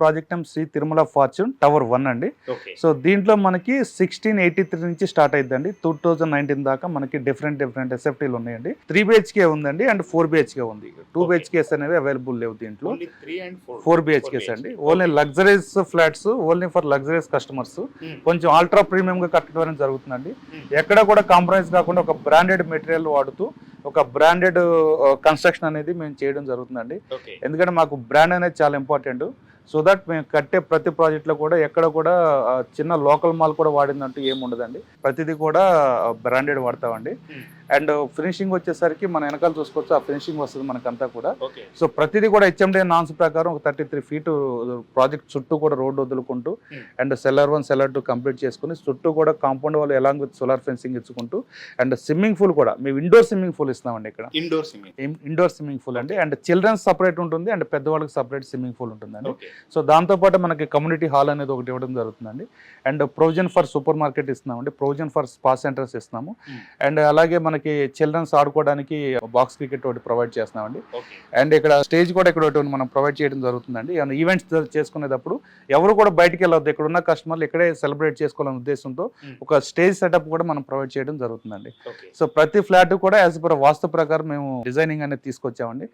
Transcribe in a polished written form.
Project name Shri Tirumala fortune tower 1 అండి. Okay. So దీంట్లో మనకి 1683 నుంచి స్టార్ట్ అయిద్దండి. 2019 దాకా మనకి డిఫరెంట్ ఎస్ఎఫ్టీలు ఉన్నాయండి. 3 బిహెచ్కే ఉందండి అండ్ 4 బిహెచ్కే ఉంది. 2 బిహెచ్కేస్ అనేవి అవైలబుల్ లేవు దీంట్లో. ఓన్లీ 3 and 4 బిహెచ్కేస్ అండి. Only luxuries flats, only for luxuries customers. కొంచెం అల్ట్రా ప్రీమియం గా కట్టడం అనేది జరుగుతుందండి. ఎక్కడ కూడా కాంప్రమైజ్ కాకుండా ఒక బ్రాండెడ్ మెటీరియల్ వాడుతూ ఒక బ్రాండెడ్ కన్స్ట్రక్షన్ అనేది మేము చేయడం జరుగుతుందండి. ఓకే. ఎందుకంటే మాకు బ్రాండ్ అనేది చాలా ఇంపార్టెంట్. సో దట్ మేము కట్టే ప్రతి ప్రాజెక్ట్లో కూడా ఎక్కడ కూడా చిన్న లోకల్ మాల్ కూడా వాడిందంటూ ఏమి ఉండదండి. ప్రతిదీ కూడా బ్రాండెడ్ వాడతామండి. అండ్ ఫినిషింగ్ వచ్చేసరికి మన వెనకాల చూసుకోవచ్చు, ఆ ఫినిషింగ్ వస్తుంది మనకంతా కూడా. ఓకే. సో ప్రతిదీ కూడా హెచ్ఎండి నాన్స్ ప్రకారం ఒక 33 ఫీట్ ప్రాజెక్ట్ చుట్టూ కూడా రోడ్డు వదులుకుంటూ అండ్ సెల్లర్ 1 సెల్లర్ 2 కంప్లీట్ చేసుకుని చుట్టూ కూడా కాంపౌండ్ వాళ్ళు ఎలాంగ్ విత్ సోలార్ ఫెన్సింగ్ ఇచ్చుకుంటూ అండ్ స్విమ్మింగ్ పూల్ కూడా మేము ఇండోర్ స్విమ్మింగ్ పూల్ ఇస్తామండి. ఇక్కడ ఇండోర్ స్విమ్మింగ్ పూల్ అండి. అండ్ చిల్డ్రన్స్ సపరేట్ ఉంటుంది అండ్ పెద్దవాళ్ళకి సపరేట్ స్విమ్మింగ్ పూల్ ఉంటుందండి. సో దాంతోపాటు మనకి కమ్యూనిటీ హాల్ అనేది ఒకటి ఇవ్వడం జరుగుతుందండి. And provision for super market ఇస్తున్నామండి, ప్రొవిజన్ ఫర్ స్పా సెంటర్స్ ఇస్తున్నాము. అండ్ అలాగే మనకి చిల్డ్రన్స్ ఆడుకోవడానికి బాక్స్ క్రికెట్ ఒకటి ప్రొవైడ్ చేస్తున్నామండి. అండ్ ఇక్కడ స్టేజ్ కూడా ఇక్కడ ఒకటి మనం ప్రొవైడ్ చేయడం జరుగుతుందండి. అండ్ ఈవెంట్స్ చేసుకునేటప్పుడు ఎవరు కూడా బయటికి వెళ్ళొద్దు, ఇక్కడ ఉన్న కస్టమర్లు ఇక్కడే సెలబ్రేట్ చేసుకోవాలనే ఉద్దేశంతో ఒక స్టేజ్ సెటప్ కూడా మనం ప్రొవైడ్ చేయడం జరుగుతుందండి. సో ప్రతి ఫ్లాట్ కూడా యాజ్ పర్ వాస్తు ప్రకారం మేము డిజైనింగ్ అనేది తీసుకొచ్చామండి.